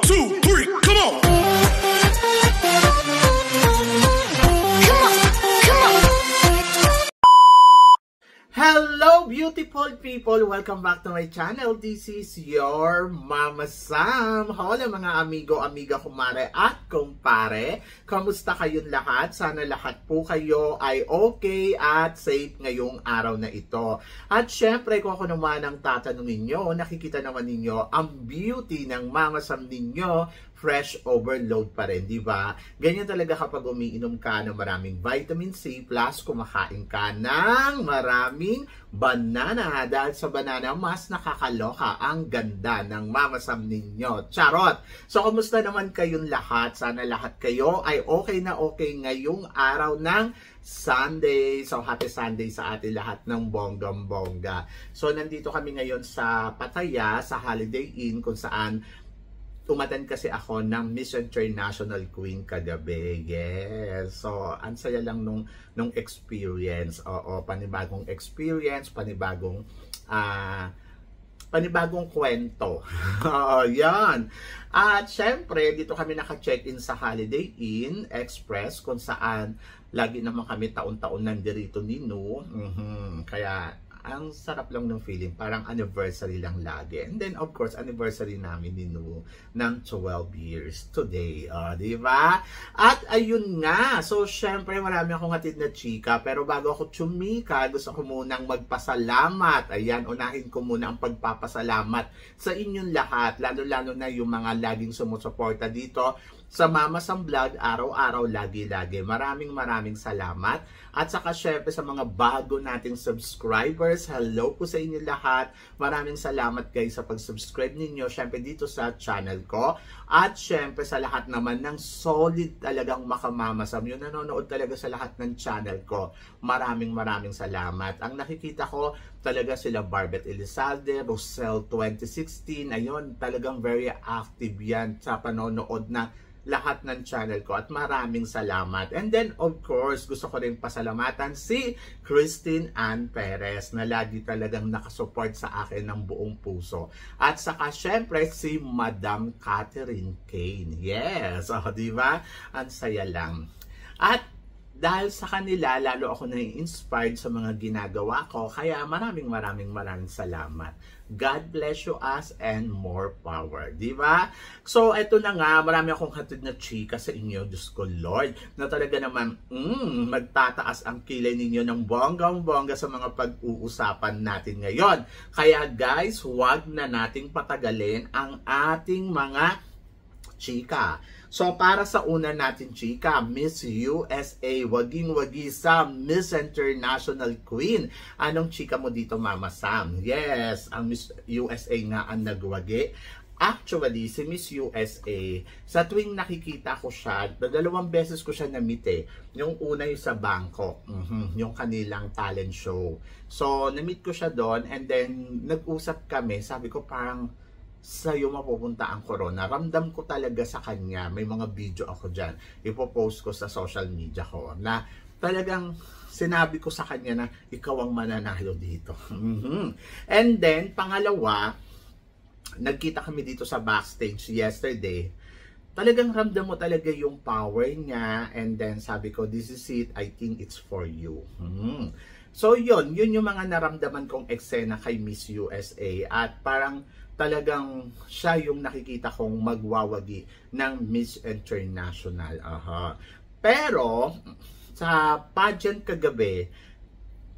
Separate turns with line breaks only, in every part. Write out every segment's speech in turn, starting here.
2, 3, come on!
Hello beautiful people! Welcome back to my channel. This is your Mama Sam. Hola mga amigo, amiga, kumare at kumpare. Kamusta kayong lahat? Sana lahat po kayo ay okay at safe ngayong araw na ito. At syempre kung ako naman ang tatanungin nyo, nakikita naman ninyo ang beauty ng Mama Sam ninyo. Fresh overload pa rin, di ba? Ganyan talaga kapag umiinom ka ng maraming vitamin C plus kumakain ka ng maraming banana. Dahil sa banana, mas nakakaloka ang ganda ng Mama Sam ninyo. Charot! So, kumusta naman kayong lahat? Sana lahat kayo ay okay na okay ngayong araw ng Sunday. So, happy Sunday sa atin lahat ng bonggang-bongga. So, nandito kami ngayon sa Pattaya, sa Holiday Inn, kung saan umattend kasi ako ng Miss International Queen kagabi. Yes. So, ang saya lang nung experience. Oo, panibagong experience, panibagong kwento. Yan. At syempre, dito kami naka-check-in sa Holiday Inn Express kung saan lagi naman kami taon-taon nandirito ni Nu. Kaya ang sarap lang ng feeling, parang anniversary lang lagi. And then, of course, anniversary namin ni Nu ng 12 years today. Di ba? At ayun nga. So, syempre, marami akong hatid na chika. Pero bago ako chumika, gusto ko munang magpasalamat. Ayan, unahin ko muna ang pagpapasalamat sa inyong lahat. Lalo-lalo na yung mga laging sumusuporta dito sa Mama Sam Vlog, araw-araw, lagi-lagi. Maraming salamat. At saka syempre sa mga bago nating subscribers, hello po sa inyo lahat. Maraming salamat guys sa pag-subscribe ninyo, syempre dito sa channel ko. At syempre sa lahat naman ng solid talagang Mama Sam, yung nanonood talaga sa lahat ng channel ko. Maraming salamat. Ang nakikita ko talaga sila Barbet Elizalde, Rosel 2016, ayun, talagang very active yan sa panonood na lahat ng channel ko at maraming salamat. And then of course, gusto ko rin pasalamatan si Christine Ann Perez na lagi talagang nakasupport sa akin ng buong puso. At saka syempre si Madam Catherine Kane. Yes, di ba? Ang saya lang. At dahil sa kanila, lalo ako na-inspired sa mga ginagawa ko. Kaya maraming salamat. God bless you us and more power. Diba? So, eto na nga. Marami akong hatid na chika sa inyo. Diyos ko, Lord. Na talaga naman, magtataas ang kilay ninyo ng bonggang-bongga sa mga pag-uusapan natin ngayon. Kaya guys, huwag na nating patagalin ang ating mga chika. So, para sa una natin chika, Miss USA, waging-wagi sa Miss International Queen. Anong chika mo dito, Mama Sam? Yes, ang Miss USA nga ang nagwagi. Actually, si Miss USA, sa tuwing nakikita ko siya, 2 beses ko siya na-meet eh. Yung una yung sa Bangkok, yung kanilang talent show. So, na-meet ko siya doon and then nag-usap kami. Sabi ko parang, sa'yo mapupunta ang corona. Ramdam ko talaga sa kanya. May mga video ako dyan. Ipopost ko sa social media ko na talagang sinabi ko sa kanya na ikaw ang mananalo dito. And then, pangalawa, nagkita kami dito sa backstage yesterday. Talagang ramdam mo talaga yung power niya. And then sabi ko, this is it. I think it's for you. So yun yung mga naramdaman kong eksena kay Miss USA. At parang talagang siya yung nakikita kong magwawagi ng Miss International. Pero sa pageant kagabi,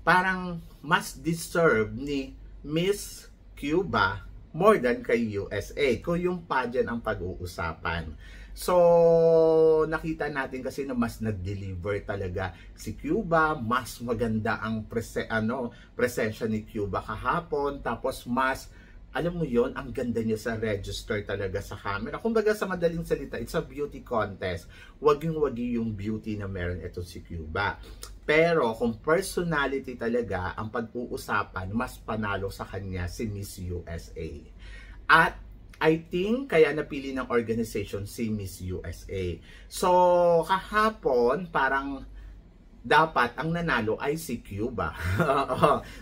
parang mas deserve ni Miss Cuba more than kay USA kung yung pageant ang pag-uusapan. So, nakita natin kasi na mas nag-deliver talaga si Cuba, mas maganda ang presensya ni Cuba kahapon, tapos mas alam mo yon, ang ganda niya sa register talaga sa camera. Kumbaga sa madaling salita, it's a beauty contest. Waging-wagi yung beauty na meron ito si Cuba. Pero kung personality talaga ang pag-uusapan, mas panalo sa kanya si Miss USA. At I think kaya napili ng organization si Miss USA. So kahapon parang dapat ang nanalo ay si Cuba.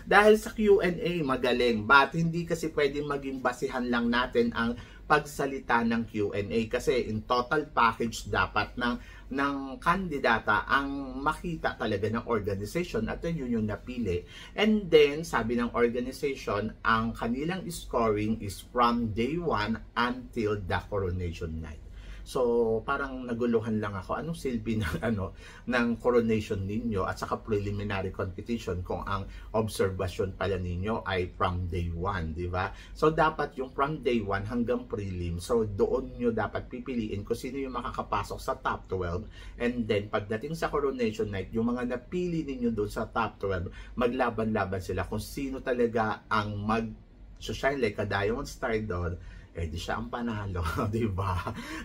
Dahil sa Q&A magaling, but hindi kasi pwedeng maging basihan lang natin ang pagsalita ng Q&A kasi in total package dapat ng kandidata ang makita talaga ng organization at yun yung napili. And then, sabi ng organization, ang kanilang scoring is from day 1 until the coronation night. So, parang naguluhan lang ako. Anong silbi ng, ng coronation ninyo at saka preliminary competition kung ang observation pala ninyo ay from day 1, di ba? So, dapat yung from day 1 hanggang prelim. So, doon nyo dapat pipiliin kung sino yung makakapasok sa top 12. And then, pagdating sa coronation night, yung mga napili ninyo doon sa top 12, maglaban-laban sila kung sino talaga ang mag-shine like a diamond star doon, di siya ang panalo, di ba?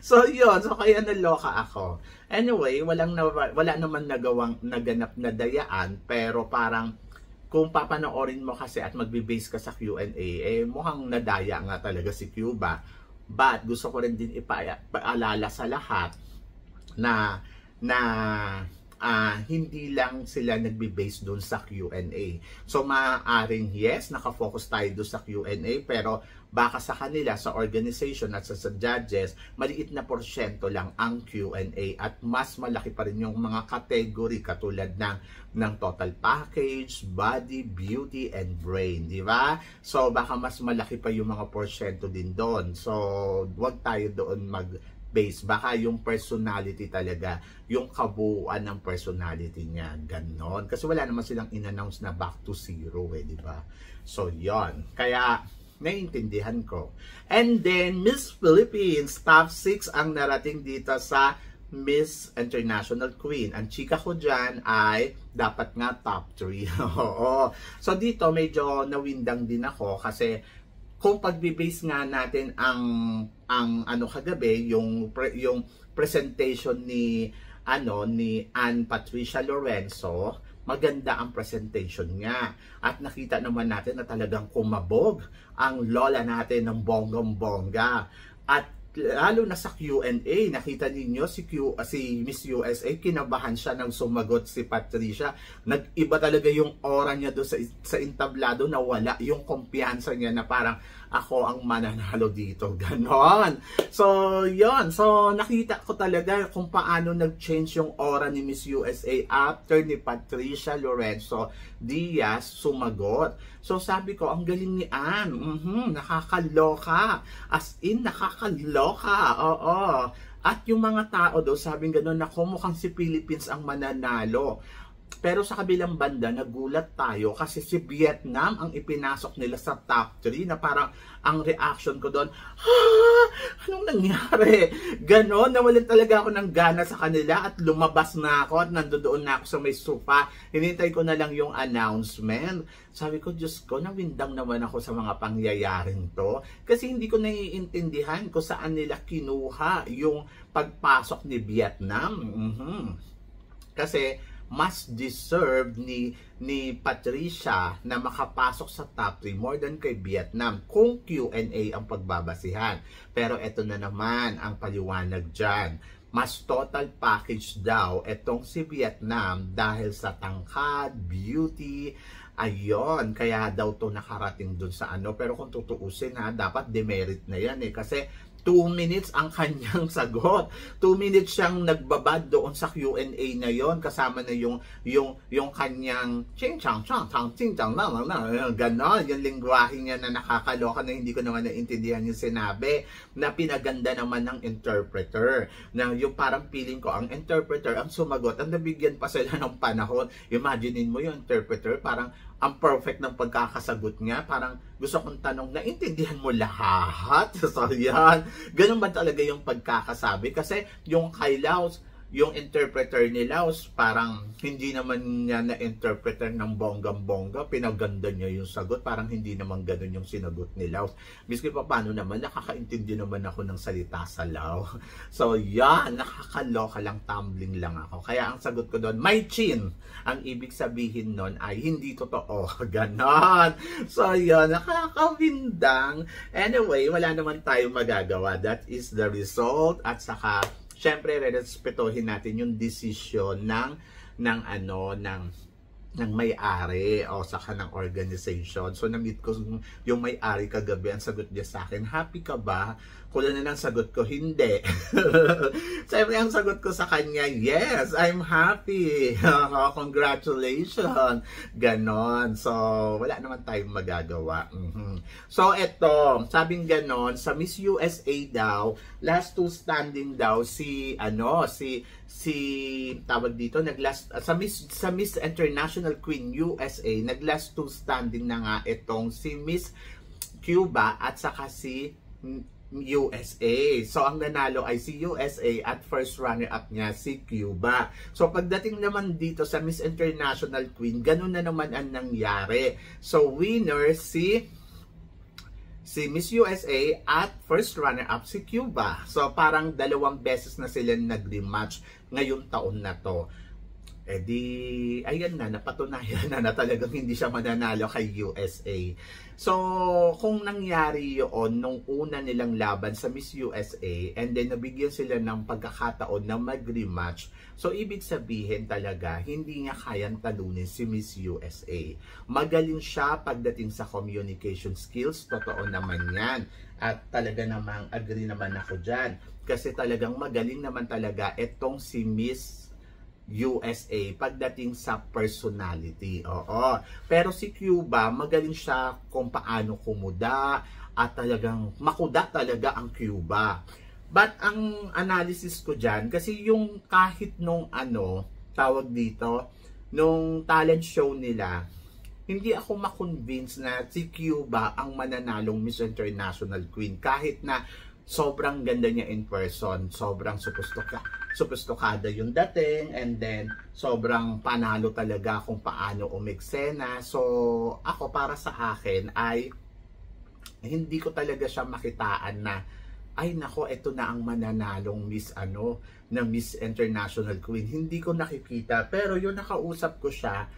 So, yun. So, kaya naloka ako. Anyway, wala naman naganap na dayaan, pero parang kung papanoorin mo kasi at magbe-base ka sa Q&A, mukhang nadaya nga talaga si Cuba. But, gusto ko rin din ipaalala sa lahat na hindi lang sila nagbe-base doon sa Q&A. So, maaaring yes, nakafocus tayo doon sa Q&A, pero baka sa kanila, sa organization at sa judges, maliit na porsyento lang ang Q&A at mas malaki pa rin yung mga category katulad ng total package, body, beauty, and brain, di ba? So, baka mas malaki pa yung mga porsyento din doon. So, wag tayo doon base, baka yung personality talaga, yung kabuuan ng personality niya, ganon. Kasi wala naman silang in-announce na back to zero, di ba? So, yon. Kaya, naiintindihan ko. And then, Miss Philippines, top 6 ang narating dito sa Miss International Queen. Ang chika ko dyan ay dapat nga top 3. Oo. So, dito medyo nawindang din ako kasi kung pagbe-base nga natin ang kagabi, yung presentation ni Ann Patricia Lorenzo, maganda ang presentation niya. At nakita naman natin na talagang kumabog ang lola natin ng bonggang-bongga. At lalo na sa Q&A, nakita ninyo si Miss USA, kinabahan siya nang sumagot si Patricia. Nag-iba talaga yung aura niya doon sa entablado, na wala yung kumpiyansa niya na parang ako ang mananalo dito. Ganon. So, yon. So, nakita ko talaga kung paano nag-change yung aura ni Miss USA after ni Patricia Lorenzo Diaz sumagot. So, sabi ko, ang galing ni Ann. Nakakaloka. As in, nakakaloka. Oo. At yung mga tao daw, sabing gano'n, na mukhang si Philippines ang mananalo. Pero sa kabilang banda, nagulat tayo kasi si Vietnam ang ipinasok nila sa top 3 na parang ang reaction ko doon, anong nangyari? Ganon, nawalan talaga ako ng gana sa kanila at lumabas na ako at nandoon na ako sa may sofa. Hinintay ko na lang yung announcement. Sabi ko, Diyos ko, nawindang naman ako sa mga pangyayaring to. Kasi hindi ko naiintindihan kung saan nila kinuha yung pagpasok ni Vietnam. Kasi mas deserve ni Patricia na makapasok sa top 3 more than kay Vietnam kung Q&A ang pagbabasihan. Pero eto na naman ang paliwanag dyan. Mas total package daw etong si Vietnam dahil sa tangkad, beauty, ayon, kaya daw to nakarating dun sa Pero kung tutuusin dapat demerit na yan kasi 2 minutes ang kanyang sagot. 2 minutes siyang nagbabad doon sa Q&A na yon, kasama na yung kanyang ching chang chang chang ching chang na ganon, yung lingwahe niya na nakakaloka na hindi ko naman naintindihan yung sinabi, na pinaganda naman ng interpreter. Na yung parang feeling ko, ang interpreter ang sumagot, ang nabigyan pa sila ng panahon. Imaginein mo yung interpreter, parang ang perfect ng pagkakasagot niya. Parang gusto kong tanong, naintindihan mo lahat? So, yan. Ganun ba talaga yung pagkakasabi? Kasi yung kay Laos, yung interpreter ni Laos, parang hindi naman niya na-interpreter ng bonggang-bongga. Pinaganda niya yung sagot. Parang hindi naman ganun yung sinagot ni Laos. Miski pa paano naman, nakakaintindi naman ako ng salita sa Lao. So, yan. Nakakaloka lang, tumbling lang ako. Kaya ang sagot ko doon, may chin. Ang ibig sabihin nun ay hindi totoo. Ganon. So, yan. Nakakawindang. Anyway, wala naman tayo magagawa. That is the result. At saka, syempre, respetuhin natin yung decision ng may-ari o saka ng organization. So, na-meet ko yung may-ari kagabi, ang sagot niya sa akin, happy ka ba Kulang na ng sagot ko, hindi. Siyempre, ang sagot ko sa kanya, yes, I'm happy. Congratulations. Ganon. So, wala naman tayong magagawa. So, eto, sabing ganon, sa Miss USA daw, last two standing daw, si tawag dito, sa Miss International Queen USA, last two standing na nga itong si Miss Cuba at saka si USA. So, ang nanalo ay si USA at first runner-up niya si Cuba. So, pagdating naman dito sa Miss International Queen, ganun na naman ang nangyari. So, winner si Miss USA at first runner-up si Cuba. So, parang dalawang beses na sila nag-rematch ngayong taon na to. Eh di, ayan na, napatunayan na talagang hindi siya mananalo kay USA. So, kung nangyari yun nung una nilang laban sa Miss USA and then nabigyan sila ng pagkakataon na mag-rematch, so ibig sabihin talaga, hindi niya kayang talunin si Miss USA. Magaling siya pagdating sa communication skills, totoo naman yan. At talaga namang agree naman ako dyan. Kasi talagang magaling naman talaga itong si Miss USA pagdating sa personality. Oo. Pero si Cuba, magaling siya kung paano kumuda at talagang makuda talaga ang Cuba. But ang analysis ko dyan, kasi yung kahit nung tawag dito, nung talent show nila, hindi ako makonvince na si Cuba ang mananalong Miss International Queen. Kahit na sobrang ganda niya in person, sobrang sophisticada yung dating, and then sobrang panalo talaga kung paano umeksena. So, ako para sa akin ay hindi ko talaga siya makitaan na ay nako, ito na ang mananalong na Miss International Queen. Hindi ko nakikita, pero yung nakausap ko siya,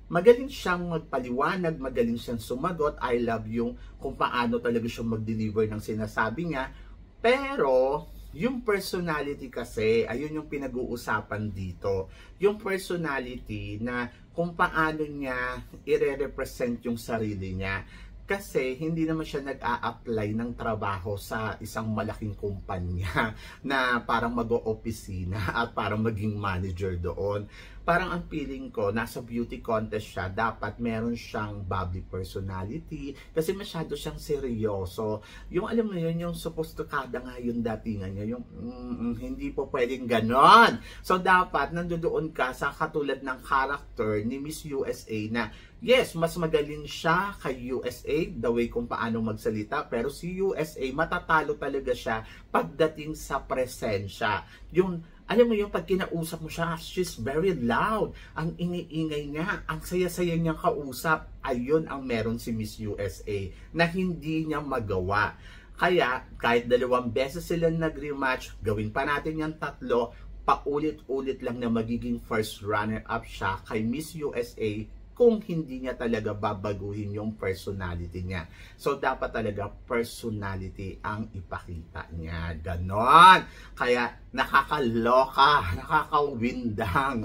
magaling siyang magpaliwanag, magaling siyang sumagot. I love yung kung paano talaga siyang mag-deliver ng sinasabi niya. Pero, yung personality kasi, ayun yung pinag-uusapan dito. Yung personality na kung paano niya i-represent yung sarili niya. Kasi hindi naman siya nag-a-apply ng trabaho sa isang malaking kumpanya na parang mag-o-opisina at parang maging manager doon. Parang ang feeling ko, nasa beauty contest siya, dapat meron siyang bubbly personality kasi masyado siyang seryoso. Yung alam mo yun, yung sophisticada nga yung datingan niya, yung hindi po pwedeng ganon. So dapat nandoon ka sa katulad ng character ni Miss USA na yes, mas magaling siya kay USA, the way kung paano magsalita, pero si USA, matatalo talaga siya pagdating sa presensya. Yung alam mo yung pag kinausap mo siya, she's very loud. Ang iniingay niya, ang saya-saya niyang kausap. Ayun ang meron si Miss USA na hindi niya magawa. Kaya, kahit 2 beses sila nag-rematch, gawin pa natin yung 3, paulit-ulit lang na magiging first runner-up siya kay Miss USA kung hindi niya talaga babaguhin yung personality niya. So, dapat talaga personality ang ipakita niya. Ganon. Kaya, nakakaloka, nakakawindang.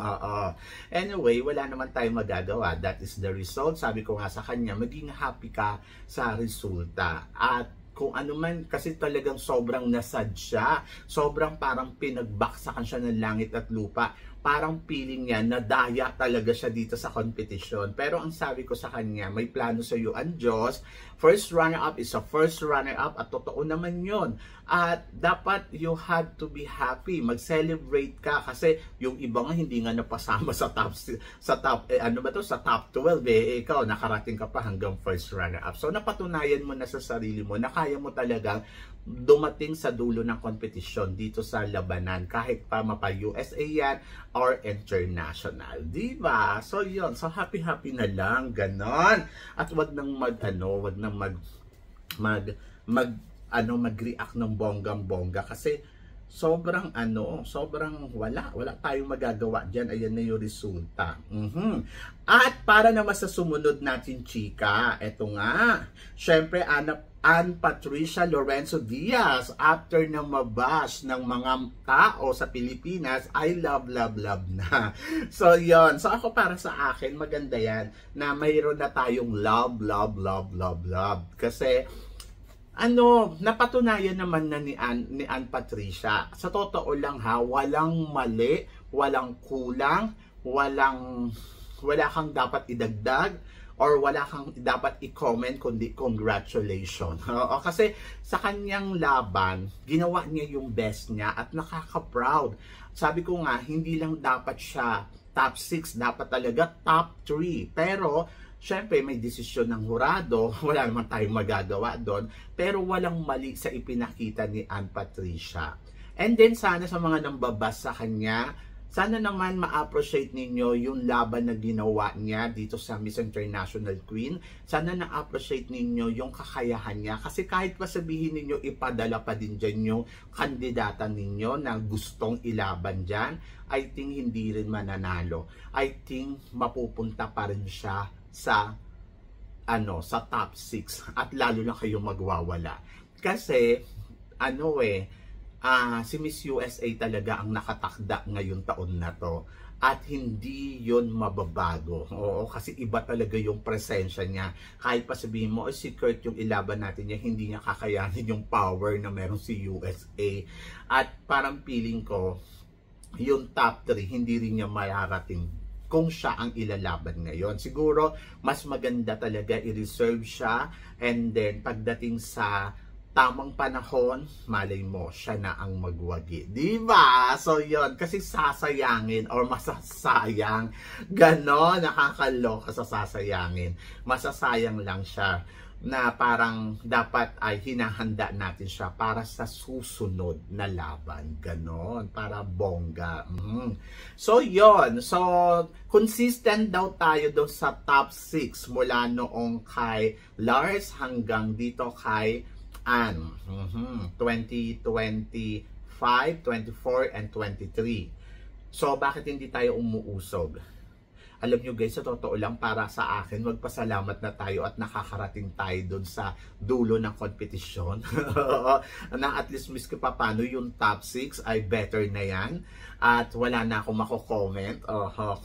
Anyway, wala naman tayong magagawa. That is the result. Sabi ko nga sa kanya, maging happy ka sa resulta. At kung ano man, kasi talagang sobrang nasad siya. Sobrang parang pinagbaksakan siya ng langit at lupa. Parang feeling niya, nadaya talaga siya dito sa competition. Pero ang sabi ko sa kanya, may plano sa iyo ang Diyos. First runner-up is a first runner-up at totoo naman yon. At dapat you have to be happy. Mag-celebrate ka kasi yung iba nga hindi nga napasama sa top sa top 12 ikaw nakarating ka pa hanggang first runner-up. So napatunayan mo na sa sarili mo na kaya mo talagang dumating sa dulo ng competition dito sa labanan kahit pa mapa USA yan or international, di ba? So yun, so happy na lang, ganon. At wag nang mag-react ng bonggang-bongga kasi sobrang wala tayong magagawa diyan. Ayan na yung resulta. At para naman sa sumunod natin, chika, eto nga. Syempre, Ann Patricia Lorenzo Diaz, after na mabash ng mga tao sa Pilipinas, I love na. So, yon. So, ako para sa akin, maganda yan na mayroon na tayong love. Kasi, napatunayan naman na ni Ann Patricia. Sa totoo lang ha, walang mali, walang kulang, wala kang dapat idagdag or wala kang dapat i-comment kundi congratulations. Kasi sa kanyang laban, ginawa niya yung best niya at nakaka-proud. Sabi ko nga, hindi lang dapat siya top 6, dapat talaga top 3. Pero syempre, may desisyon ng hurado, wala naman tayong magagawa doon, pero walang mali sa ipinakita ni Ann Patricia. And then, sana sa mga nambabas sa kanya, sana naman ma-appreciate ninyo yung laban na ginawa niya dito sa Miss International Queen. Sana na-appreciate ninyo yung kakayahan niya. Kasi kahit pa sabihin ninyo, ipadala pa din dyan yung kandidata ninyo na gustong ilaban dyan, I think hindi rin mananalo. I think mapupunta pa rin siya sa top 6 at lalo na kayo magwawala kasi si Miss USA talaga ang nakatakda ngayong taon na to at hindi yon mababago. Oo, kasi iba talaga yung presensya niya. Kahit pa sabihin mo, si Kurt yung ilaban natin niya, hindi niya kakayanin yung power na meron si USA. At parang feeling ko, yung top 3, hindi rin niya mararating kung siya ang ilalaban ngayon. Siguro, mas maganda talaga i-reserve siya and then pagdating sa tamang panahon, malay mo, siya na ang magwagi. Diba? So, yon kasi sasayangin or masasayang. Ganon, nakakaloka sa sasayangin. Masasayang lang siya na parang dapat ay hinahanda natin siya para sa susunod na laban. Ganon, para bongga. So, yon. So, consistent daw tayo doon sa top 6 mula noong kay Lars hanggang dito kay Ann. 2025, 24, and 23. So, bakit hindi tayo umuusog? Alam nyo guys, sa totoo lang, para sa akin, magpasalamat na tayo at nakakarating tayo doon sa dulo ng kompetisyon. Na at least miski pa paano yung top 6 ay better na yan. At wala na akong mako-comment,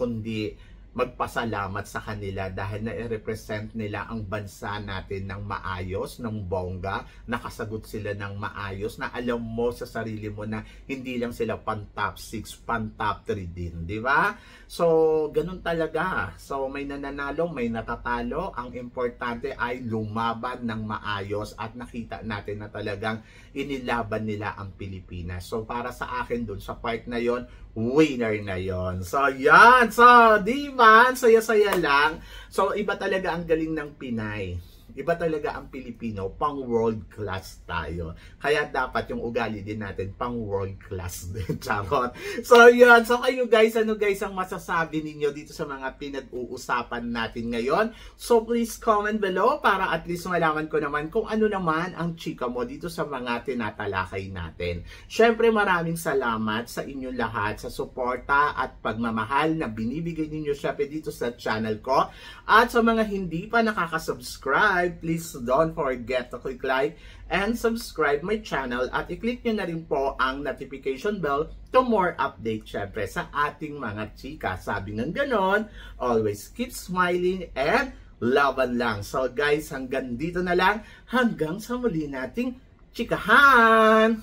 kundi magpasalamat sa kanila dahil na-represent nila ang bansa natin ng maayos, ng bongga, nakasagot sila ng maayos, na alam mo sa sarili mo na hindi lang sila pan top 6, pan top 3 din, di ba? So, ganun talaga. So, may nananalo, may natatalo. Ang importante ay lumaban ng maayos at nakita natin na talagang inilaban nila ang Pilipinas. So, para sa akin dun sa part na yon, winner na yon. So, yan. So, di ba? Saya-saya lang. So, iba talaga ang galing ng Pinay. Iba talaga ang Pilipino, pang world class tayo. Kaya dapat yung ugali din natin pang world class din. Charot. So yun, so kayo guys, ano guys ang masasabi ninyo dito sa mga pinag-uusapan natin ngayon? So please comment below para at least malaman ko naman kung ano naman ang chika mo dito sa mga tinatalakay natin. Syempre maraming salamat sa inyong lahat sa suporta at pagmamahal na binibigay ninyo syempre dito sa channel ko. At sa mga hindi pa nakaka-subscribe, please don't forget to click like and subscribe my channel at i-click nyo na rin po ang notification bell to more update syempre sa ating mga chika. Sabi ng ganon, always keep smiling and laban lang. So guys, hanggang dito na lang. Hanggang sa muli nating chikahan.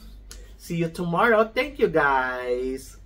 See you tomorrow. Thank you guys.